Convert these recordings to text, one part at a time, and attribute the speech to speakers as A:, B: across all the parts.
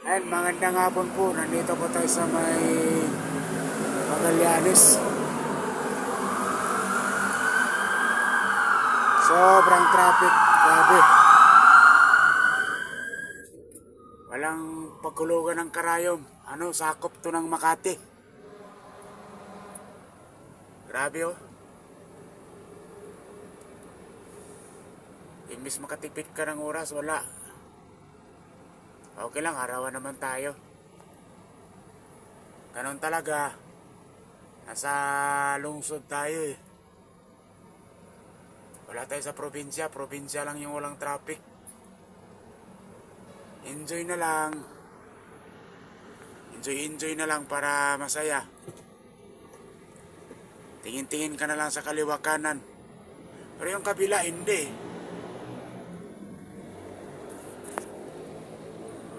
A: Ayun, magandang hapon po. Nandito po tayo sa may Magallanes. Sobrang traffic. Grabe. Walang pagkulugan ng karayom. Sakop to ng Makati. Grabe oh. Imbis makatipid ka ng oras, wala. Okay lang, arawan naman tayo. Ganon talaga. Nasa lungsod tayo eh. Wala tayo sa probinsya. Probinsya lang yung walang traffic. Enjoy na lang. Enjoy na lang para masaya. Tingin-tingin ka na lang sa kaliwa kanan. Pero yung kabila, hindi.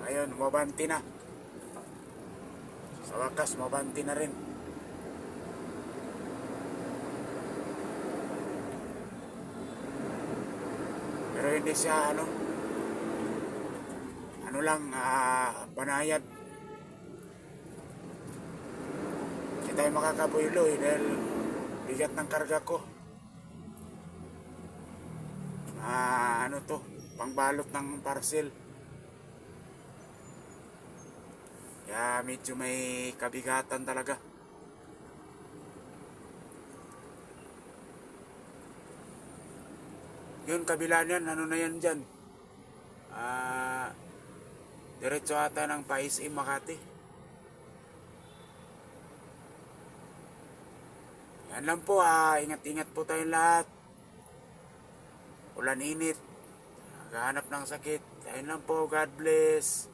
A: Ayun, mabanti na. Sa wakas, mabanti na rin. Pero hindi siya banayad. Hindi tayo makakabuiloy dahil bigat ng karga ko. Pangbalot ng parcel. Kaya medyo may kabigatan talaga. Yun, kabila niyan, ano na yan dyan? Diretso ata ng PAISM Makati. Yan lang po, ingat-ingat po tayong lahat. Ulan init, naghahanap ng sakit. Ayun lang po, God bless.